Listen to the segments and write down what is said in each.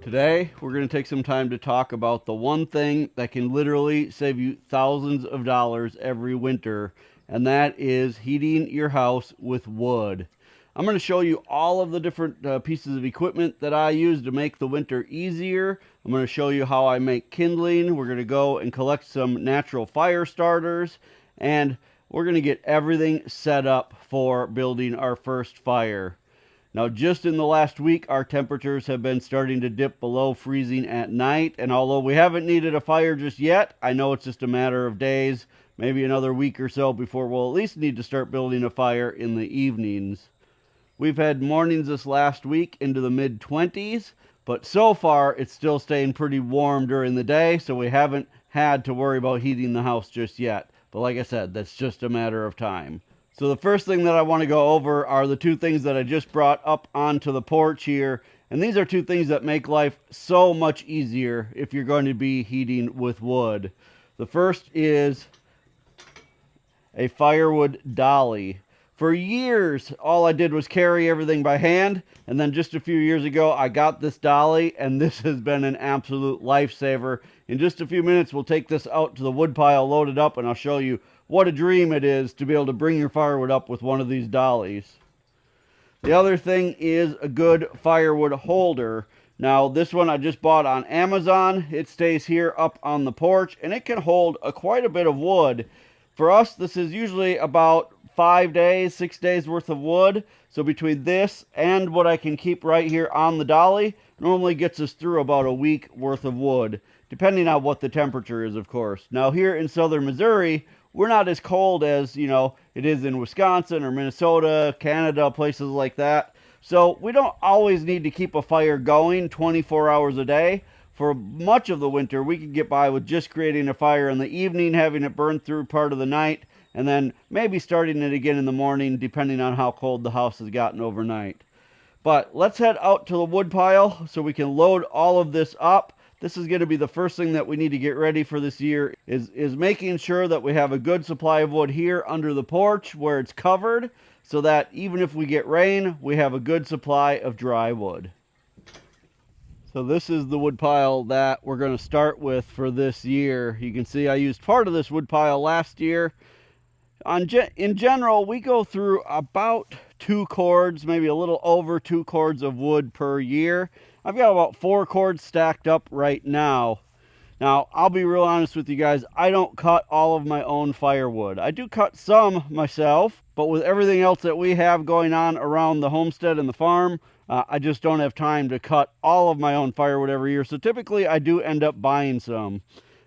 Today, we're going to take some time to talk about the one thing that can literally save you thousands of dollars every winter, and that is heating your house with wood. I'm going to show you all of the different pieces of equipment that I use to make the winter easier. I'm going to show you how I make kindling. We're going to go and collect some natural fire starters, and we're going to get everything set up for building our first fire. Now, just in the last week, our temperatures have been starting to dip below freezing at night. And although we haven't needed a fire just yet, I know it's just a matter of days, maybe another week or so before we'll at least need to start building a fire in the evenings. We've had mornings this last week into the mid-20s, but so far it's still staying pretty warm during the day, so we haven't had to worry about heating the house just yet. But like I said, that's just a matter of time. So the first thing that I want to go over are the two things that I just brought up onto the porch here. And these are two things that make life so much easier if you're going to be heating with wood. The first is a firewood dolly. For years, all I did was carry everything by hand. And then just a few years ago, I got this dolly, and this has been an absolute lifesaver. In just a few minutes, we'll take this out to the wood pile, load it up, and I'll show you what a dream it is to be able to bring your firewood up with one of these dollies. The other thing is a good firewood holder. Now, this one I just bought on Amazon. It stays here up on the porch, and it can hold quite a bit of wood. For us, this is usually about 5 days, 6 days worth of wood. So between this and what I can keep right here on the dolly, normally gets us through about a week worth of wood, depending on what the temperature is, of course. Now, here in southern Missouri, we're not as cold as, it is in Wisconsin or Minnesota, Canada, places like that. So we don't always need to keep a fire going 24 hours a day. For much of the winter, we can get by with just creating a fire in the evening, having it burn through part of the night, and then maybe starting it again in the morning, depending on how cold the house has gotten overnight. But let's head out to the wood pile so we can load all of this up. This is going to be the first thing that we need to get ready for this year is making sure that we have a good supply of wood here under the porch where it's covered, so that even if we get rain, we have a good supply of dry wood. So this is the wood pile that we're going to start with for this year. You can see I used part of this wood pile last year. In general, we go through about 2 cords, maybe a little over 2 cords of wood per year. I've got about 4 cords stacked up right now. Now, I'll be real honest with you guys, I don't cut all of my own firewood. I do cut some myself, but with everything else that we have going on around the homestead and the farm, I just don't have time to cut all of my own firewood every year. So typically I do end up buying some.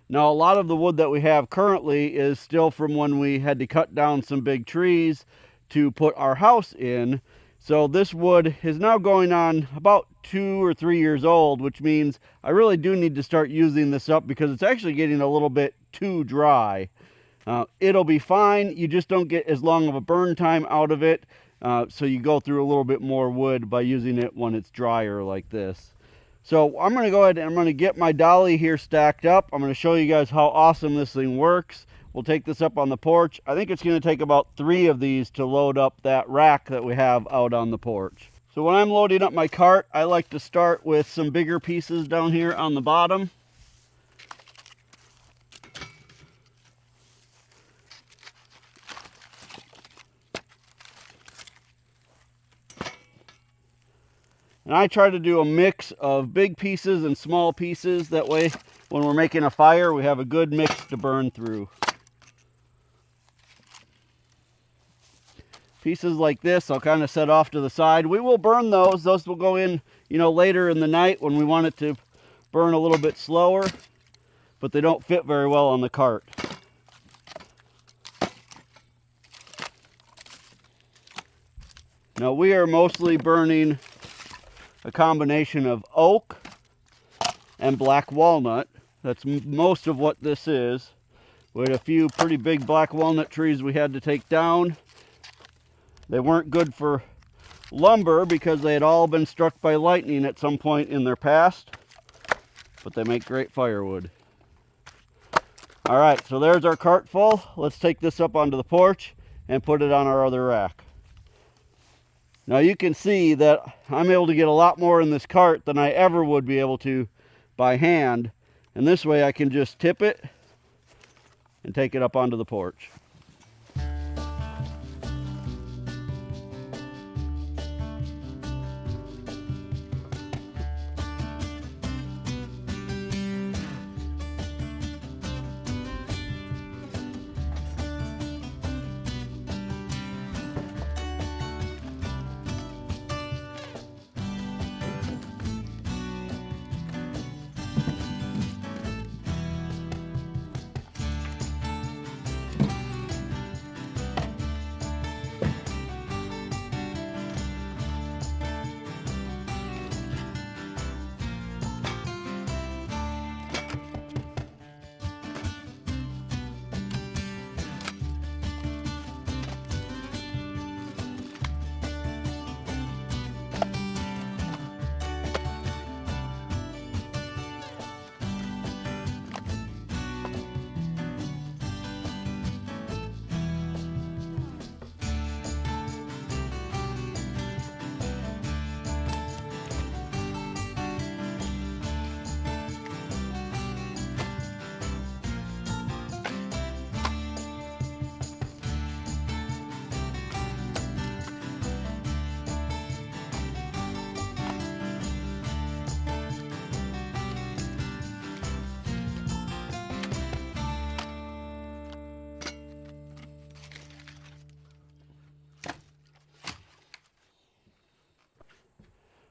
Now, a lot of the wood that we have currently is still from when we had to cut down some big trees to put our house in. So this wood is now going on about 2 or 3 years old, which means I really do need to start using this up because it's actually getting a little bit too dry. It'll be fine. You just don't get as long of a burn time out of it. So you go through a little bit more wood by using it when it's drier like this. So I'm going to go ahead and I'm going to get my dolly here stacked up. I'm going to show you guys how awesome this thing works. We'll take this up on the porch. I think it's going to take about 3 of these to load up that rack that we have out on the porch. So when I'm loading up my cart, I like to start with some bigger pieces down here on the bottom. And I try to do a mix of big pieces and small pieces. That way, when we're making a fire, we have a good mix to burn through. Pieces like this, I'll kind of set off to the side. We will burn those. Those will go in, later in the night when we want it to burn a little bit slower. But they don't fit very well on the cart. Now, we are mostly burning a combination of oak and black walnut. That's most of what this is. We had a few pretty big black walnut trees we had to take down. They weren't good for lumber because they had all been struck by lightning at some point in their past, but they make great firewood. All right, so there's our cart full. Let's take this up onto the porch and put it on our other rack. Now you can see that I'm able to get a lot more in this cart than I ever would be able to by hand. And this way I can just tip it and take it up onto the porch.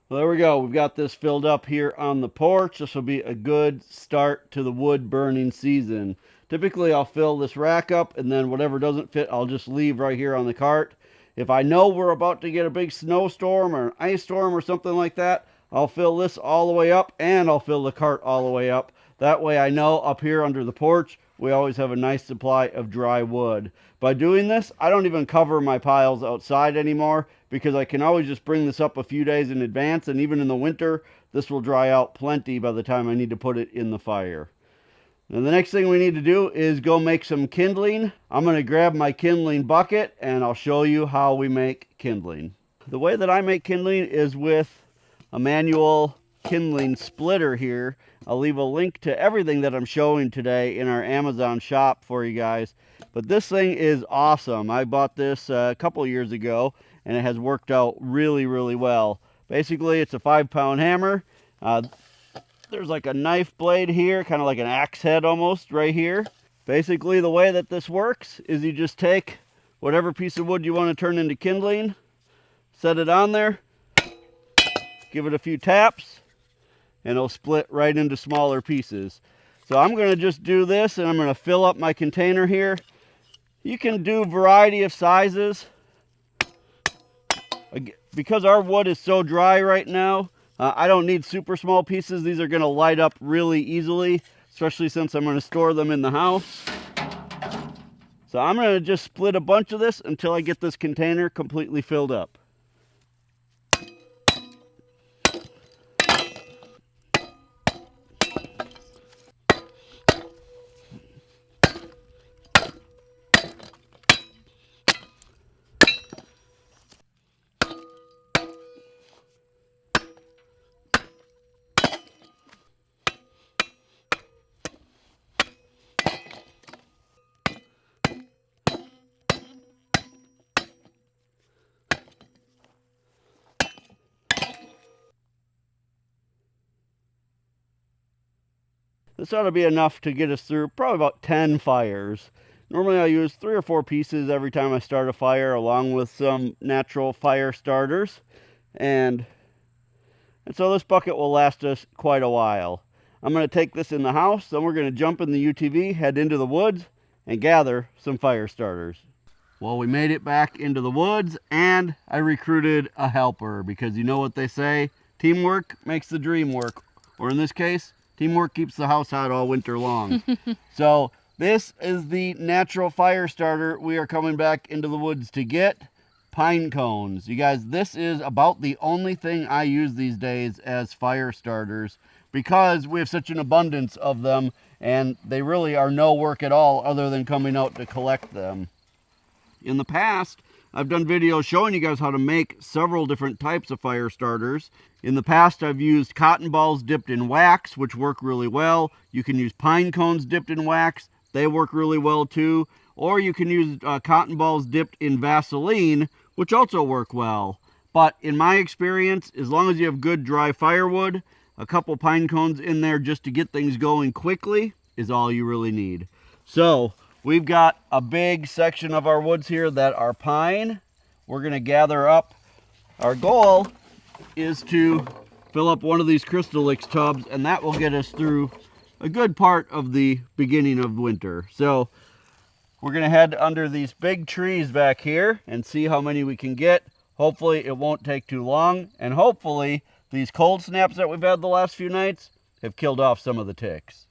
Well, there we go. We've got this filled up here on the porch. This will be a good start to the wood burning season. Typically, I'll fill this rack up, and then whatever doesn't fit, I'll just leave right here on the cart. If I know we're about to get a big snowstorm or an ice storm or something like that, I'll fill this all the way up, and I'll fill the cart all the way up. That way I know up here under the porch, we always have a nice supply of dry wood. By doing this, I don't even cover my piles outside anymore because I can always just bring this up a few days in advance, and even in the winter, this will dry out plenty by the time I need to put it in the fire. Now the next thing we need to do is go make some kindling. I'm going to grab my kindling bucket and I'll show you how we make kindling. The way that I make kindling is with a manual kindling splitter here. I'll leave a link to everything that I'm showing today in our Amazon shop for you guys. But this thing is awesome. I bought this a couple years ago and it has worked out really, really well. Basically, it's a 5-pound hammer. There's like a knife blade here, kind of like an axe head almost right here. Basically, the way that this works is you just take whatever piece of wood you want to turn into kindling, set it on there, give it a few taps, and it'll split right into smaller pieces. So I'm going to just do this, and I'm going to fill up my container here. You can do a variety of sizes. Because our wood is so dry right now, I don't need super small pieces. These are going to light up really easily, especially since I'm going to store them in the house. So I'm going to just split a bunch of this until I get this container completely filled up. This ought to be enough to get us through probably about 10 fires. Normally I use 3 or 4 pieces every time I start a fire, along with some natural fire starters. And so this bucket will last us quite a while. I'm going to take this in the house, then we're going to jump in the UTV, head into the woods, and gather some fire starters. Well, we made it back into the woods, and I recruited a helper, because you know what they say, teamwork makes the dream work. Or in this case, teamwork keeps the house hot all winter long. So this is the natural fire starter we are coming back into the woods to get. Pine cones. You guys, this is about the only thing I use these days as fire starters, because we have such an abundance of them, and they really are no work at all other than coming out to collect them. In the past, I've done videos showing you guys how to make several different types of fire starters. In the past, I've used cotton balls dipped in wax, which work really well. You can use pine cones dipped in wax. They work really well too. Or you can use cotton balls dipped in Vaseline, which also work well. But in my experience, as long as you have good dry firewood, a couple pine cones in there just to get things going quickly is all you really need. So we've got a big section of our woods here that are pine. We're going to gather up. Our goal is to fill up one of these Crystalix tubs, and that will get us through a good part of the beginning of winter. So we're going to head under these big trees back here and see how many we can get. Hopefully it won't take too long, and hopefully these cold snaps that we've had the last few nights have killed off some of the ticks.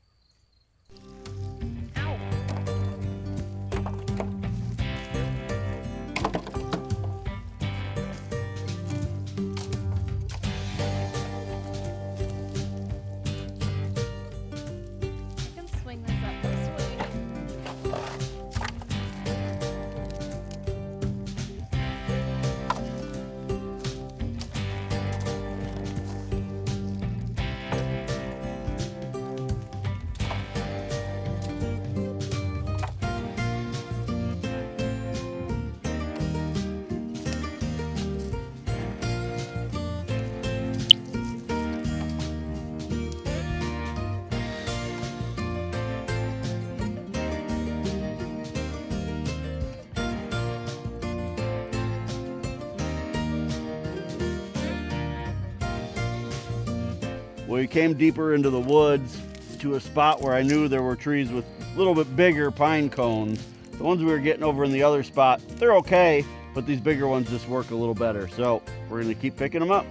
We came deeper into the woods to a spot where I knew there were trees with a little bit bigger pine cones. The ones we were getting over in the other spot, they're okay, but these bigger ones just work a little better. So we're gonna keep picking them up.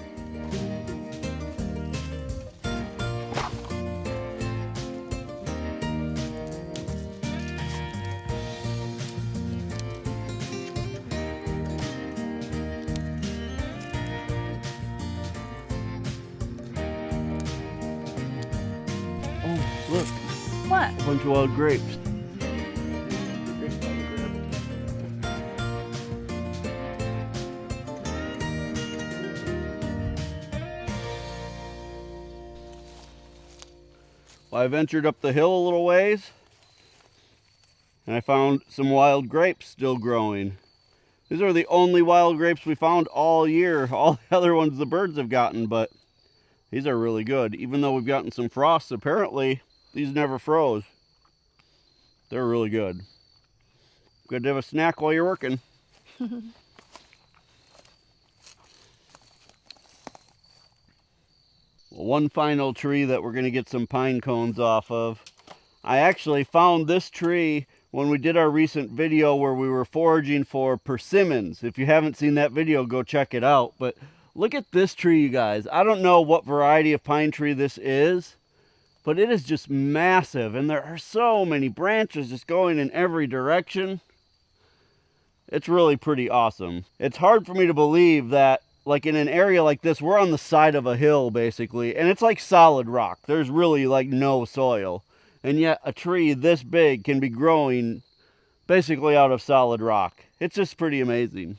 Look. What? A bunch of wild grapes. Well, I ventured up the hill a little ways and I found some wild grapes still growing. These are the only wild grapes we found all year. All the other ones the birds have gotten, but these are really good. Even though we've gotten some frosts, apparently these never froze. They're really good. Good to have a snack while you're working. One final tree that we're going to get some pine cones off of. I actually found this tree when we did our recent video where we were foraging for persimmons. If you haven't seen that video, go check it out. But look at this tree, you guys. I don't know what variety of pine tree this is, but it is just massive, and there are so many branches just going in every direction. It's really pretty awesome. It's hard for me to believe that, like, in an area like this, we're on the side of a hill basically, and it's like solid rock. There's really like no soil, and yet a tree this big can be growing basically out of solid rock. It's just pretty amazing.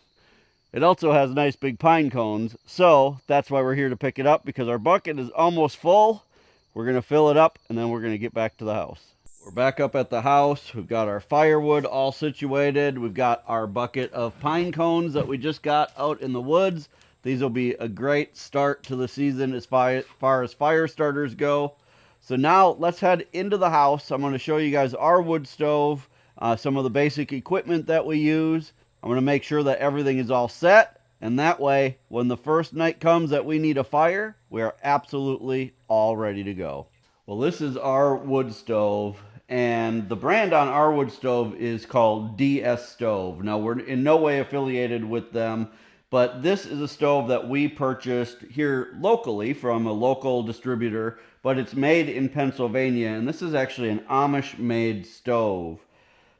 It also has nice big pine cones, so that's why we're here to pick it up, because our bucket is almost full. We're going to fill it up, and then we're going to get back to the house. We're back up at the house. We've got our firewood all situated. We've got our bucket of pine cones that we just got out in the woods. These will be a great start to the season as far as fire starters go. So now let's head into the house. I'm going to show you guys our wood stove, some of the basic equipment that we use. I'm going to make sure that everything is all set, and that way, when the first night comes that we need a fire, we are absolutely all ready to go. Well, this is our wood stove, and the brand on our wood stove is called DS Stove. Now, we're in no way affiliated with them, but this is a stove that we purchased here locally from a local distributor, but it's made in Pennsylvania, and this is actually an Amish-made stove.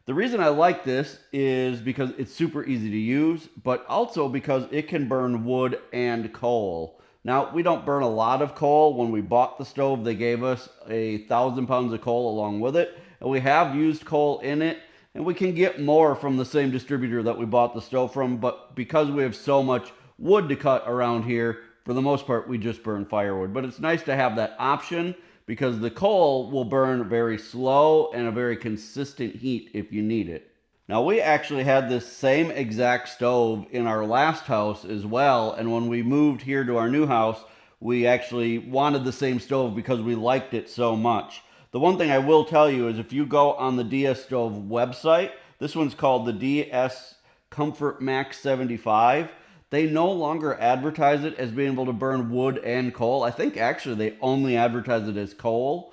The reason I like this is because it's super easy to use, but also because it can burn wood and coal. Now, we don't burn a lot of coal. When we bought the stove, they gave us 1,000 pounds of coal along with it, and we have used coal in it, And we can get more from the same distributor that we bought the stove from, but because we have so much wood to cut around here, for the most part, we just burn firewood. But it's nice to have that option because the coal will burn very slow and a very consistent heat if you need it. Now, we actually had this same exact stove in our last house as well, and when we moved here to our new house, we actually wanted the same stove because we liked it so much. The one thing I will tell you is if you go on the DS Stove website, this one's called the DS Comfort Max 75. They no longer advertise it as being able to burn wood and coal. I think actually they only advertise it as coal.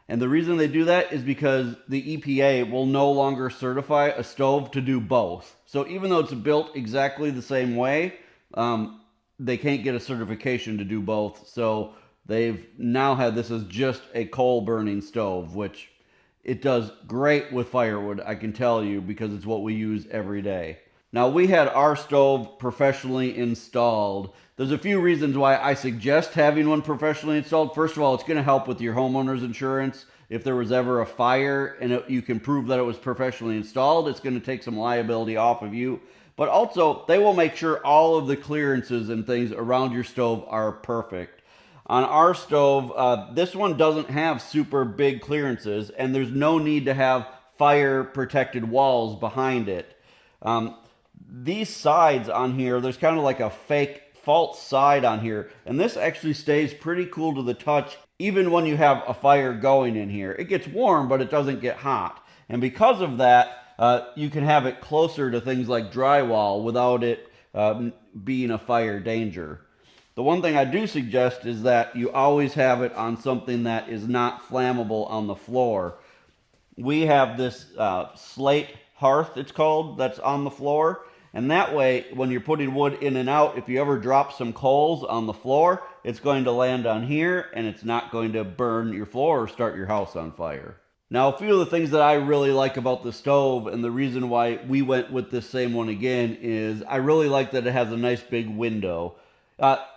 And the reason they do that is because the EPA will no longer certify a stove to do both. So even though it's built exactly the same way, they can't get a certification to do both. So they've now had this as just a coal burning stove, which it does great with firewood, I can tell you, because it's what we use every day. Now, we had our stove professionally installed. There's a few reasons why I suggest having one professionally installed. First of all, it's going to help with your homeowner's insurance. If there was ever a fire and you can prove that it was professionally installed, it's going to take some liability off of you. But also, they will make sure all of the clearances and things around your stove are perfect. On our stove, this one doesn't have super big clearances, and there's no need to have fire protected walls behind it. These sides on here, there's kind of like a fake false side on here, and this actually stays pretty cool to the touch even when you have a fire going in here. It gets warm, but it doesn't get hot. And because of that, you can have it closer to things like drywall without it being a fire danger. The one thing I do suggest is that you always have it on something that is not flammable on the floor. We have this slate hearth, it's called, that's on the floor. And that way, when you're putting wood in and out, if you ever drop some coals on the floor, it's going to land on here and it's not going to burn your floor or start your house on fire. Now, a few of the things that I really like about the stove and the reason why we went with this same one again is I really like that it has a nice big window.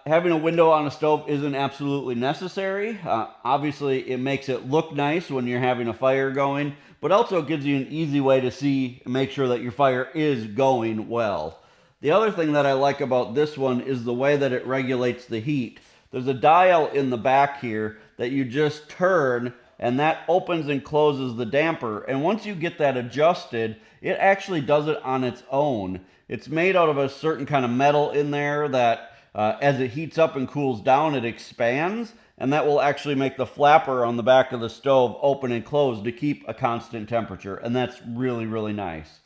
Having a window on a stove isn't absolutely necessary. Obviously, it makes it look nice when you're having a fire going, but also gives you an easy way to see and make sure that your fire is going well. The other thing that I like about this one is the way that it regulates the heat. There's a dial in the back here that you just turn, and that opens and closes the damper. And once you get that adjusted, it actually does it on its own. It's made out of a certain kind of metal in there that as it heats up and cools down, it expands, and that will actually make the flapper on the back of the stove open and close to keep a constant temperature, and that's really, really nice.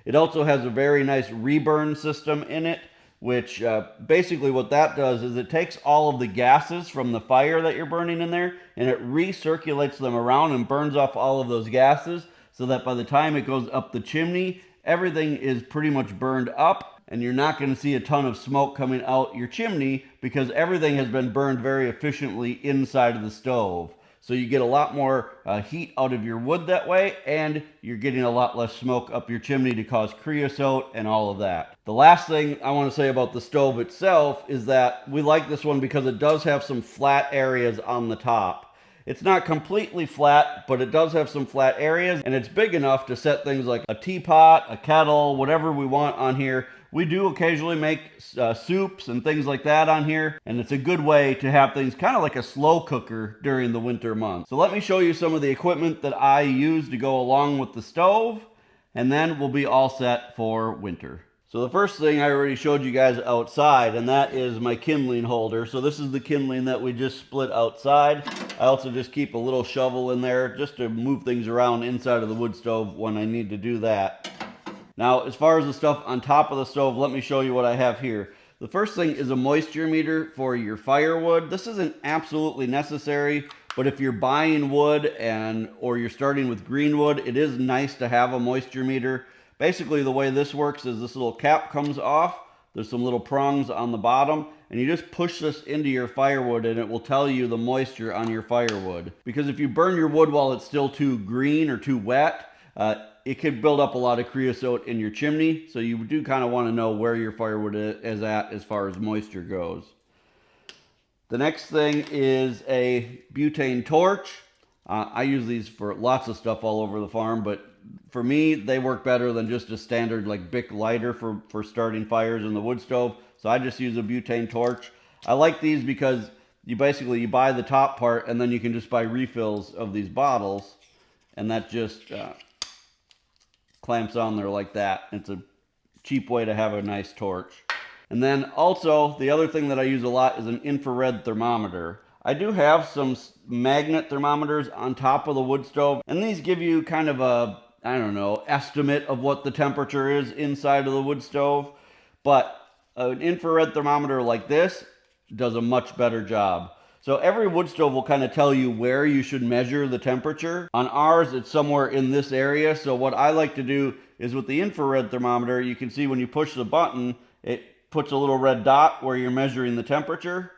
It also has a very nice reburn system in it, which basically what that does is it takes all of the gases from the fire that you're burning in there, and it recirculates them around and burns off all of those gases so that by the time it goes up the chimney, everything is pretty much burned up and you're not going to see a ton of smoke coming out your chimney because everything has been burned very efficiently inside of the stove. So you get a lot more heat out of your wood that way, and you're getting a lot less smoke up your chimney to cause creosote and all of that. The last thing I want to say about the stove itself is that we like this one because it does have some flat areas on the top. It's not completely flat, but it does have some flat areas, and it's big enough to set things like a teapot, a kettle, whatever we want on here. We do occasionally make soups and things like that on here, and it's a good way to have things kind of like a slow cooker during the winter months. So let me show you some of the equipment that I use to go along with the stove, and then we'll be all set for winter. So the first thing I already showed you guys outside, and that is my kindling holder. So this is the kindling that we just split outside. I also just keep a little shovel in there just to move things around inside of the wood stove when I need to do that. Now, as far as the stuff on top of the stove, let me show you what I have here. The first thing is a moisture meter for your firewood. This isn't absolutely necessary, but if you're buying wood or you're starting with green wood, it is nice to have a moisture meter. Basically, the way this works is this little cap comes off. There's some little prongs on the bottom, and you just push this into your firewood, and it will tell you the moisture on your firewood. Because if you burn your wood while it's still too green or too wet, it could build up a lot of creosote in your chimney, so you do kind of want to know where your firewood is at as far as moisture goes. The next thing is a butane torch. I use these for lots of stuff all over the farm, but for me, they work better than just a standard like Bic lighter for starting fires in the wood stove. So I just use a butane torch. I like these because you buy the top part and then you can just buy refills of these bottles, and that just clamps on there like that. It's a cheap way to have a nice torch. And then also, the other thing that I use a lot is an infrared thermometer. I do have some magnet thermometers on top of the wood stove, and these give you kind of a, I don't know, estimate of what the temperature is inside of the wood stove. But an infrared thermometer like this does a much better job. So every wood stove will kind of tell you where you should measure the temperature. On ours, it's somewhere in this area. So what I like to do is with the infrared thermometer, you can see when you push the button, it puts a little red dot where you're measuring the temperature.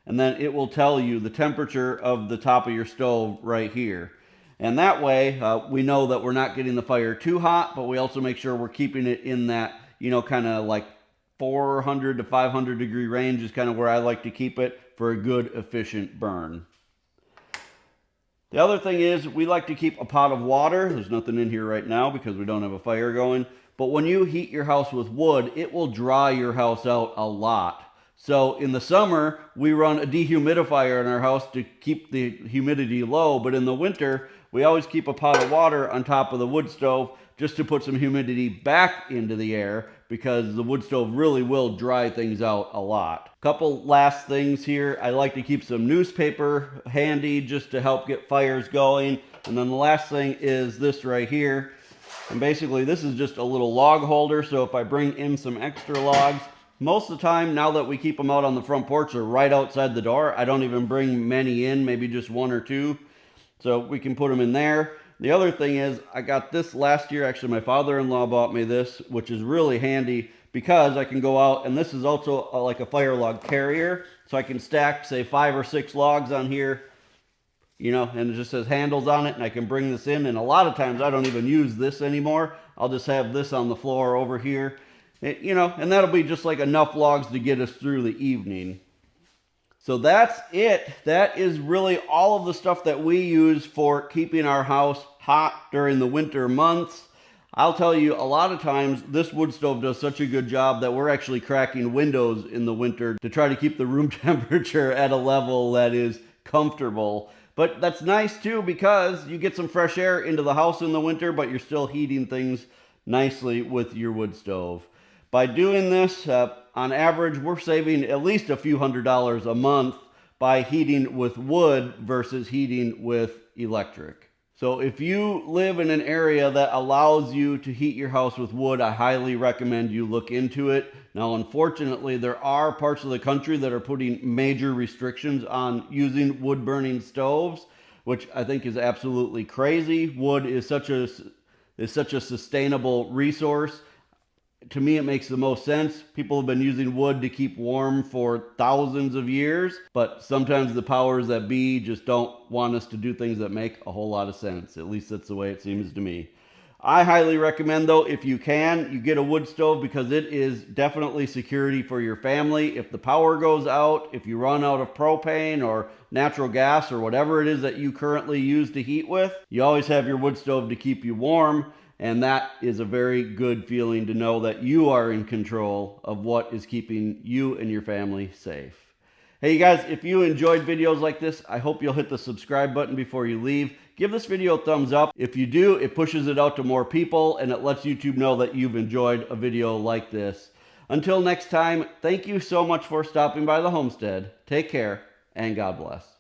And then it will tell you the temperature of the top of your stove right here. And that way, we know that we're not getting the fire too hot, but we also make sure we're keeping it in that, kind of like 400 to 500 degree range is kind of where I like to keep it for a good, efficient burn. The other thing is we like to keep a pot of water. There's nothing in here right now because we don't have a fire going. But when you heat your house with wood, it will dry your house out a lot. So in the summer, we run a dehumidifier in our house to keep the humidity low. But in the winter, we always keep a pot of water on top of the wood stove just to put some humidity back into the air, because the wood stove really will dry things out a lot. Couple last things here. I like to keep some newspaper handy just to help get fires going. And then the last thing is this right here. And basically this is just a little log holder. So if I bring in some extra logs, most of the time now that we keep them out on the front porch or right outside the door, I don't even bring many in, maybe just one or two. So we can put them in there. The other thing is I got this last year. Actually, my father-in-law bought me this, which is really handy because I can go out, and this is also like a fire log carrier. So I can stack, say, 5 or 6 logs on here, and it just says handles on it, and I can bring this in. And a lot of times I don't even use this anymore. I'll just have this on the floor over here, and that'll be just like enough logs to get us through the evening. So that's it. That is really all of the stuff that we use for keeping our house hot during the winter months. I'll tell you, a lot of times this wood stove does such a good job that we're actually cracking windows in the winter to try to keep the room temperature at a level that is comfortable. But that's nice too, because you get some fresh air into the house in the winter, but you're still heating things nicely with your wood stove. By doing this, on average, we're saving at least a few $100s a month by heating with wood versus heating with electric. So if you live in an area that allows you to heat your house with wood, I highly recommend you look into it. Now, unfortunately, there are parts of the country that are putting major restrictions on using wood-burning stoves, which I think is absolutely crazy. Wood is such a sustainable resource. To me, it makes the most sense. People have been using wood to keep warm for thousands of years, but sometimes the powers that be just don't want us to do things that make a whole lot of sense. At least that's the way it seems to me. I highly recommend, though, if you can, you get a wood stove, because it is definitely security for your family. If the power goes out, if you run out of propane or natural gas or whatever it is that you currently use to heat with, you always have your wood stove to keep you warm. And that is a very good feeling to know that you are in control of what is keeping you and your family safe. Hey, you guys, if you enjoyed videos like this, I hope you'll hit the subscribe button before you leave. Give this video a thumbs up. If you do, it pushes it out to more people, and it lets YouTube know that you've enjoyed a video like this. Until next time, thank you so much for stopping by the homestead. Take care, and God bless.